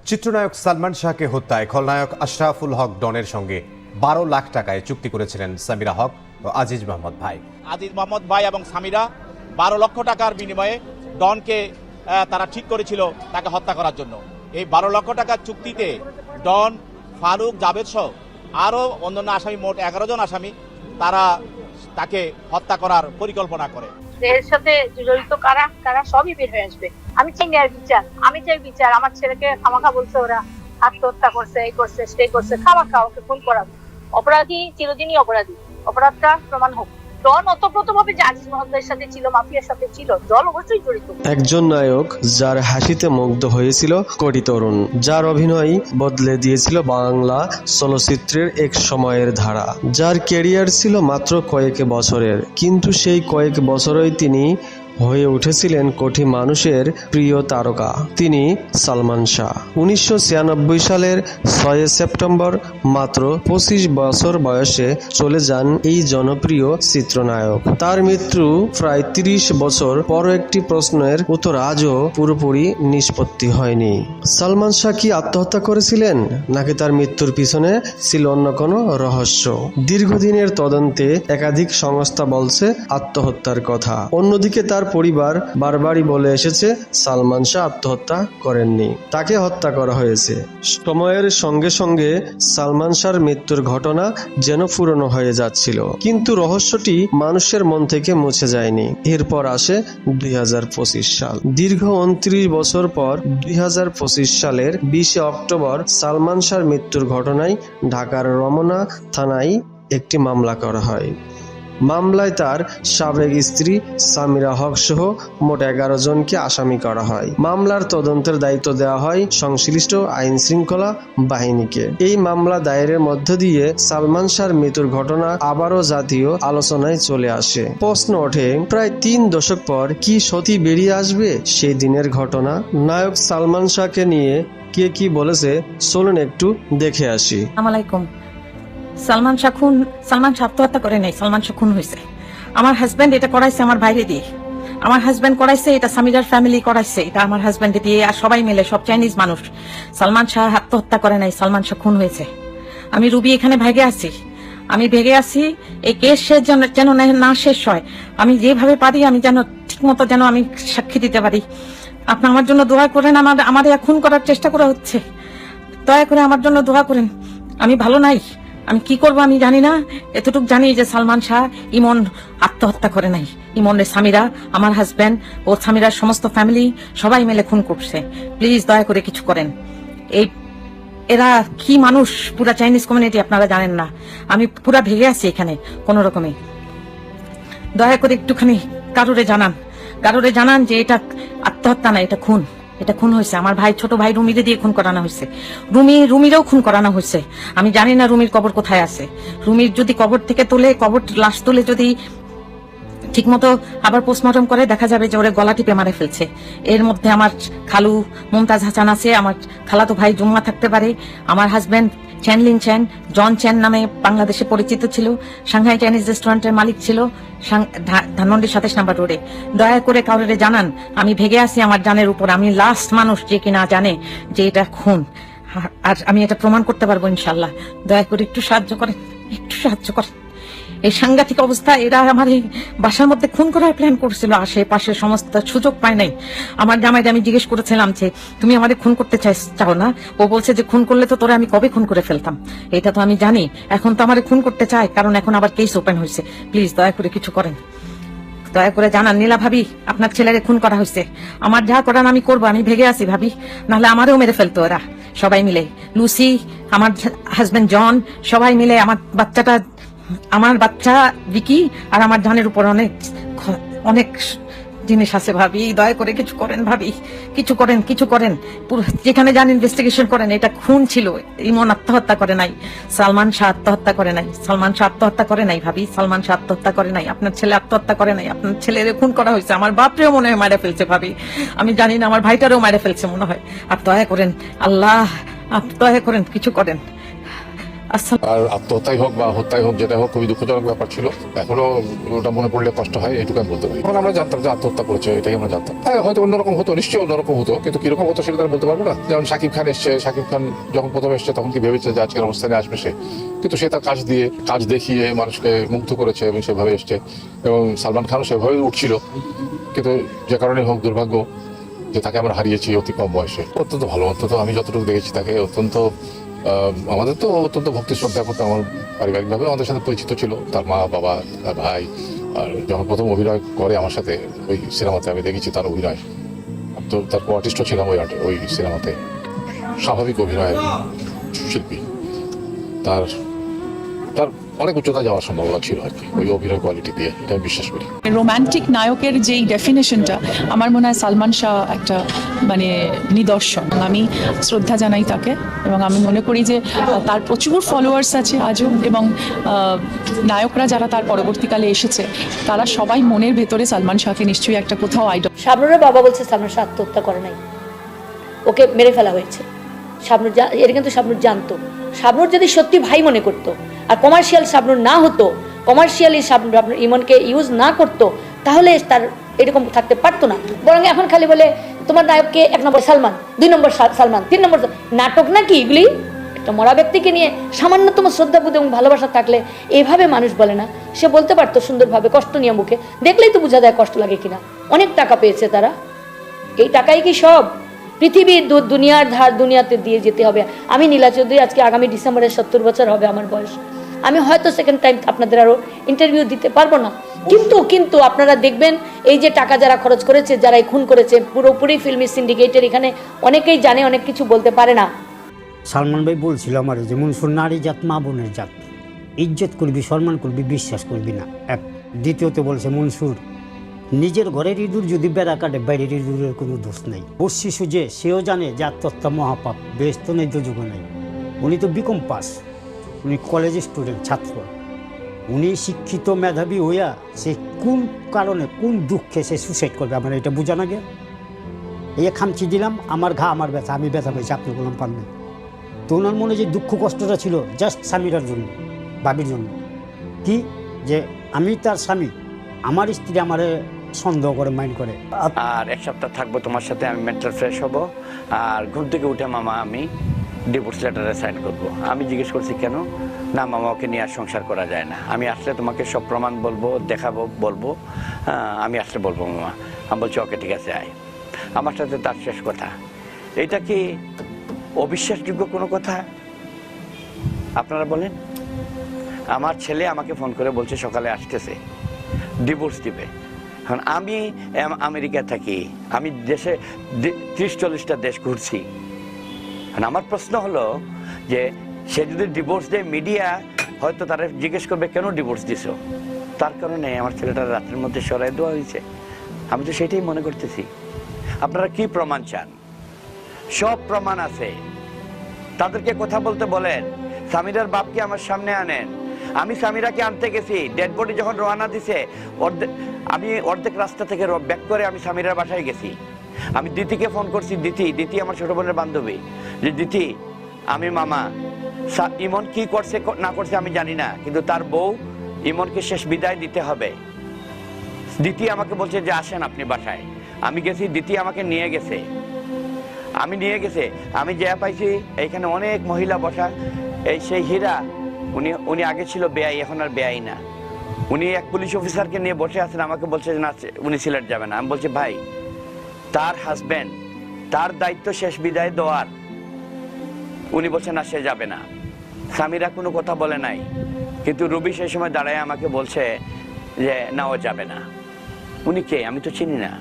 চিত্রনায়ক সালমান শাহকে হত্যায় খলনায়ক আশরাফুল হক ডনের সঙ্গে 12 লাখ টাকায় চুক্তি করেছিলেন সামিরা হক ও আজিজ মোহাম্মদ ভাই। আজিজ মোহাম্মদ ভাই এবং সামিরা 12 লক্ষ টাকার বিনিময়ে ডনকে তারা ঠিক করেছিল তাকে হত্যা করার জন্য। এই 12 লক্ষ টাকার চুক্তিতে ডন, ফারুক, জাভেদ সহ আরও অন্যান্য আসামি, মোট 11 জন আসামি, তারা তাকে হত্যা করার পরিকল্পনা করে। এর সাথে জড়িত কারা কারা সবই বের হয়ে আসবে। আমি চাই ন্যায় বিচার, আমি চাই বিচার। আমার ছেলেকে খামাখা বলছে ওরা আত্মহত্যা করছে, এই করছে, সেই করছে, খামাখা ওকে খুন করাবো। অপরাধী চিরদিনই অপরাধী, অপরাধটা প্রমাণ হোক। ডন অতপ্রতভাবে যে আজিজ মোহাম্মদের সাথে ছিল, মাফিয়ার সাথে ছিল, দল অবশ্যই জড়িত। একজন নায়ক যার হাসিতে মুগ্ধ হয়েছিল কোটি তরুণ, যার অভিনয় বদলে দিয়েছিল বাংলা চলচ্চিত্রের এক সময়ের ধারা, যার ক্যারিয়ার ছিল মাত্র কয়েক বছরের, কিন্তু সেই কয়েক বছরই তিনি হয়ে উঠেছিলেন কোটি মানুষের প্রিয় তারকা। তিনি সালমান শাহ। 1996 সালের 6 সেপ্টেম্বর মাত্র 25 বছর বয়সে চলে যান এই জনপ্রিয় চিত্রনায়ক। তার মৃত্যু প্রায় 30 বছর পর একটি প্রশ্নের উত্তর আজও পুরোপুরি নিষ্পত্তি হয়নি। সালমান শাহ কি আত্মহত্যা করেছিলেন, নাকি তার মৃত্যুর পিছনে ছিল অন্য কোনো রহস্য? দীর্ঘদিনের তদন্তে একাধিক সংস্থা বলছে আত্মহত্যার কথা। অন্যদিকে তার পরিবার বারবারই বলে এসেছে সালমান শাহ আত্মহত্যা করেননি, তাকে হত্যা করা হয়েছে। সময়ের সঙ্গে সঙ্গে সালমান শাহর মৃত্যুর ঘটনা যেন পুরনো হয়ে যাচ্ছিল, কিন্তু রহস্যটি মানুষের মন থেকে মুছে যায়নি। এরপর আসে 2025 সাল। দীর্ঘ 29 বছর পর 2025 সালের 20 অক্টোবর সালমান শাহর মৃত্যুর ঘটনায় ঢাকার রমনা থানায় একটি মামলা করা হয়। মামলায় তার সাবেক স্ত্রী সামিরা হক সহ মোট 11 জনকে আসামি করা হয়। মামলার তদন্তের দায়িত্ব দেওয়া হয় সংশ্লিষ্ট আইন শৃঙ্খলা বাহিনীকে। এই মামলা দায়েরের মধ্য দিয়ে সালমান শাহর মৃত্যুর ঘটনা আবারও জাতীয় আলোচনায় চলে আসে। প্রশ্ন ওঠে, প্রায় 3 দশক পর কি সত্যি বেরিয়ে আসবে সেই দিনের ঘটনা? নায়ক সালমান শাহকে নিয়ে কে কি বলেছে চলুন একটু দেখে আসি। আসসালামু আলাইকুম। সালমান শাহ আত্মহত্যা করে নাই, সালমান শাহ খুন হয়েছে। আমার হাজবেন্ড এটা করাইছে আমার বাইরে দিয়ে, আমার হাজবেন্ড করাইছে এটা, সামিরার ফ্যামিলি করাইছে এটা আমার হাজবেন্ড দিয়ে, আর সবাই মিলে, সব চাইনিজ মানুষ। সালমান শাহ আত্মহত্যা করে নাই, সালমান শাহ খুন হয়েছে। আমি রুবি এখানে ভেগে আছি, এই কেস যেন না শেষ হয়। আমি যেভাবে পারি আমি যেন ঠিক মতো যেন আমি সাক্ষী দিতে পারি। আপনি আমার জন্য দোয়া করেন। আমার খুন করার চেষ্টা করা হচ্ছে, দয়া করে আমার জন্য দোয়া করেন। আমি ভালো নাই, আমি কি করবো আমি জানি না। এতটুকু জানি যে সালমান শাহ ইমন আত্মহত্যা করে নাই। ইমনের সামিরা, আমার হাজবেন্ড ও সামিরার সমস্ত ফ্যামিলি সবাই মিলে খুন করছে। প্লিজ দয়া করে কিছু করেন। এরা কি মানুষ, পুরা চাইনিজ কমিউনিটি, আপনারা জানেন না। আমি পুরা ভেগে আছি এখানে কোন রকমে। দয়া করে একটুখানি কারোরে জানান যে এটা আত্মহত্যা না, এটা খুন হয়েছে। আমার ভাই, ছোট ভাই রুমিরে দিয়ে খুন করানো হয়েছে। রুমিরেও খুন করানো হয়েছে। আমি জানি না রুমির কবর কোথায় আছে। রুমির যদি কবর থেকে লাশ তুলে যদি ঠিক মতো আবার পোস্টমর্টম করে, দেখা যাবে যে ওরে গলা টিপে মারে ফেলছে। এর মধ্যে আমার খালু মুমতাজ হাসান আছে, আমার খালাতো ভাই জুম্মা থাকতে পারে, আমার হাজবেন্ড চ্যানলিন চ্যান, জন চ্যান নামে বাংলাদেশে পরিচিত ছিল, সাংহাই চাইনিজ রেস্টুরেন্টের মালিক ছিল ধানমন্ডি 27 নম্বর রোডে। দয়া করে কাউরে জানান, আমি ভেগে আছি আমার জানের উপর। আমি লাস্ট মানুষ যে কিনা জানে যে এটা খুন, আর আমি এটা প্রমাণ করতে পারবো ইনশাল্লাহ। দয়া করে একটু সাহায্য করেন। এই সাংঘাতিক অবস্থা, এরা আমার এই বাসার মধ্যে খুন করার প্ল্যান করছিল। আশেপাশে সমস্ত সুযোগ পায় নাই। আমার জামাইকে আমি জিজ্ঞেস করেছিলাম যে তুমি আমাদের খুন করতে চাও না? ও বলছে যে খুন করলে তো তোরে আমি কবে খুন করে ফেলতাম। এটা তো আমি জানি। এখন তো আমার খুন করতে চায়, কারণ এখন আবার কেস ওপেন হয়েছে। প্লিজ দয়া করে কিছু করেন, দয়া করে জানান। নীলা ভাবি, আপনার ছেলেরে খুন করা হয়েছে। আমার যা করার আমি করবো, আমি ভেগে আছি ভাবি, নাহলে আমারও মেরে ফেলতো ওরা সবাই মিলে। লুসি, আমার হাজবেন্ড জন, সবাই মিলে আমার বাচ্চা ভিকি আর আমার জানের উপর অনেক জিনিস আছে ভাবি। দয়া করে কিছু করেন ভাবি, কিছু করেন। যেখানে যান ইনভেস্টিগেশন করেন। এটা খুন ছিল, ইমন আত্মহত্যা করে নাই, সালমান শাহ আত্মহত্যা করে নাই, ভাবি। সালমান শাহ আত্মহত্যা করে নাই, আপনার ছেলে আত্মহত্যা করে নাই, আপনার ছেলের খুন করা হয়েছে। আমার বাপরেও মনে হয় মারা ফেলছে ভাবি, আমি জানি না, আমার ভাইটারেও মারা ফেলছে মনে হয়। আর দয়া করেন আল্লাহ, দয়া করেন কিছু করেন। আসসালাম। আর আত্মহত্যাই হোক বা হত্যাই হোক, যেটা হোক, খুবই দুঃখজনক ব্যাপার ছিল। এখনো ওটা মনে পড়লে কষ্ট হয়, এটুকু আমি বলতে পারি। এখন আমরা জানতাম যে আত্মহত্যা করেছে, এটাই আমরা জানতাম। হ্যাঁ, হয়তো অন্যরকম হতো, নিশ্চয়ই অন্যরকম হতো, কিন্তু কিরকম হতো সেটা বলতে পারবো না। যেমন শাকিব খান এসছে, শাকিব খান যখন প্রথম এসছে তখন কি ভেবেছে যে আজকের অবস্থানে আসবে সে, কিন্তু সে তার কাজ দেখিয়ে মানুষকে মুগ্ধ করেছে এবং সেভাবে এসছে। এবং সালমান খানও সেভাবেই উঠছিল, কিন্তু যে কারণে হোক দুর্ভাগ্য যে তাকে আমরা হারিয়েছি অতি কম বয়সে। অত্যন্ত ভালো, অন্তত আমি যতটুকু দেখেছি তাকে অত্যন্ত আমাদের তো অত্যন্ত ভক্তি শ্রদ্ধা করতো। আমার পারিবারিকভাবে আমাদের সাথে পরিচিত ছিল, তার মা, বাবা, তার ভাই। আর যখন প্রথম অভিনয় করে আমার সাথে ওই সিনেমাতে, আমি দেখেছি তার অভিনয়, তো তার আর্টিস্টও ছিলাম ওই সিনেমাতে। স্বাভাবিক অভিনয় শিল্পী, তার অনেক উচ্চতা যাওয়ার সম্ভাবনা ছিল আর কি, ওই অভিনয় কোয়ালিটি দিয়ে, এটা আমি বিশ্বাস করি। রোমান্টিক নায়কের যেই ডেফিনেশনটা, আমার মনে হয় সালমান শাহ একটা মানে নিদর্শন। আমি শ্রদ্ধা জানাই তাকে, এবং আমি মনে করি যে তার প্রচুর ফলোয়ার্স আছে আজও, এবং নায়করা যারা তার পরবর্তীকালে এসেছে তারা সবাই মনের ভেতরে সালমান শাহকে নিশ্চয়ই একটা কোথাও আইডল। শাবনুরের বাবা বলছে সালমান শাহ আত্মহত্যা করে নাই, ওকে মেরে ফেলা হয়েছে। শাবনুর এটা কিন্তু শাবনুর জানতো। শাবনুর যদি সত্যি ভাই মনে করতো আর কমার্শিয়াল শাবনুর না হতো, কমার্শিয়ালি শাবনুর আপনার ইমনকে ইউজ না করতো, তাহলে তার এরকম থাকতে পারতো না। বরং এখন খালি বলে তোমার নায়ককে 1 নম্বর সালমান, 2 নম্বর সালমান, 3 নম্বর। নাটক নাকি এগুলি? একটা মরা ব্যক্তিকে নিয়ে সামান্যতম শ্রদ্ধাবোধ এবং ভালোবাসা থাকলে এভাবে মানুষ বলে না। সে বলতে পারতো সুন্দরভাবে, কষ্ট নিয়ে মুখে দেখলেই তো বোঝা যায় কষ্ট লাগে কিনা। অনেক টাকা পেয়েছে তারা, এই টাকাই কি সব? পৃথিবীর দুনিয়ার ধার দুনিয়াতে দিয়ে যেতে হবে। আমি নীলা চৌধুরী, আজকে আগামী ডিসেম্বরে 70 বছর হবে আমার বয়স। আমি হয়তো সেকেন্ড টাইম আপনাদের আরো ইন্টারভিউ দিতে পারবো না, কিন্তু আপনারা দেখবেন এই যে টাকা যারা খরচ করেছে, যারা খুন করেছে, পুরোপুরি ফিল্মি সিন্ডিকেটের। এখানে অনেকেই জানে, অনেক কিছু বলতে পারে না। সালমান ভাই বলছিল আমার যে মনসুর নারী জাত, মা বোনের জাত, ইজ্জত করবি, সম্মান করবি, বিশ্বাস করবি না। এক দ্বিতীয়তে বলছে মনসুর নিজের ঘরের ইঁদুর যদি বেড়া কাটে, বাইরের ইঁদুরের কোনো দোষ নেই। ওর শিশু যে, সেও জানে যে আত্মহত্যা মহাপাপ, বেহেশত নেই, দুযোগ নেই। উনি তো বিকম পাস, উনি কলেজ স্টুডেন্ট, ছাত্র। উনি শিক্ষিত মেধাবী হইয়া সে কোন কারণে, কোন দুঃখে সে সুসাইড করবে, আমার এটা বোঝা না গে। এই খামচি দিলাম, আমার ঘা, আমার ব্যথা, আমি ব্যথা পেয়েছি, আপনি বললাম পান না। তো ওনার মনে যে দুঃখ কষ্টটা ছিল জাস্ট স্বামীরার জন্য, ভাবির জন্য, কি যে আমি তার স্বামী, আমার স্ত্রী আমারে সন্দেহ করে, মাইন্ড করে। আর 1 সপ্তাহ থাকবো তোমার সাথে, আমি মেন্টাল ফ্রেশ হব। আর ঘুম থেকে উঠে মামা আমি ডিভোর্স লেটারে সাইন করব। আমি জিজ্ঞেস করছি কেন? না মামা, ওকে নিয়ে আর সংসার করা যায় না। আমি আসলে তোমাকে সব প্রমাণ বলবো, দেখাবো, বলবো। আমি আসলে বলবো মামা। আমি বলছি ওকে ঠিক আছে আয়। আমার সাথে তার শেষ কথা। এটা কি অবিশ্বাসযোগ্য কোনো কথা? আপনারা বলেন। আমার ছেলে আমাকে ফোন করে বলছে সকালে আসতেছে, ডিভোর্স দিবে। এখন আমি আমেরিকায় থাকি, আমি দেশে 30-40টা দেশ ঘুরছি। আমার প্রশ্ন হলো যে সে যদি ডিভোর্স দেয়, মিডিয়া হয়তো তারা জিজ্ঞেস করবে কেন ডিভোর্স দিছো। তার কারণে আমার ছেলেটা রাতের মধ্যে সরাই দেওয়া হয়েছে। আমি তো সেটাই মনে করতেছি। আপনারা কি প্রমাণ চান? সব প্রমাণ আছে, তাদেরকে কথা বলতে বলেন। সামিরার বাপকে আমার সামনে আনেন। আমি সামিরাকে আনতে গেছি, ডেড বডি যখন রওনা দিছে, আমি অর্ধেক রাস্তা থেকে ব্যাক করে আমি সামিরার বাসায় গেছি। আমি দিতিকে ফোন করছি, দিতি আমার ছোট বোনের বান্ধবী, যে দিতি আমি মামা, ইমন কি করছে না করছে আমি জানি না, কিন্তু তার বউ ইমনকে শেষ বিদায় দিতে হবে। দিতি আমাকে বলছে যে আসেন আপনি বাসায়। আমি গেছি, দিতি আমাকে নিয়ে গেছে। আমি যা পাইছি এখানে অনেক মহিলা বসা। এই সেই হীরা, উনি আগে ছিল বেআই, এখন আর বেআই না। উনি এক পুলিশ অফিসারকে নিয়ে বসে আছেন। আমাকে বলছে যে না, উনি সিলেট যাবে না। আমি বলছি ভাই, তার হাজবেন্ড, তার দায়িত্ব শেষ বিদায় দেওয়ার। উনি বলছে না, সে যাবে না। স্বামীরা কোনো কথা বলে নাই, কিন্তু রুবি সেই সময় দাঁড়ায় আমাকে বলছে যে না, ও যাবে না। উনি কে? আমি তো চিনি না।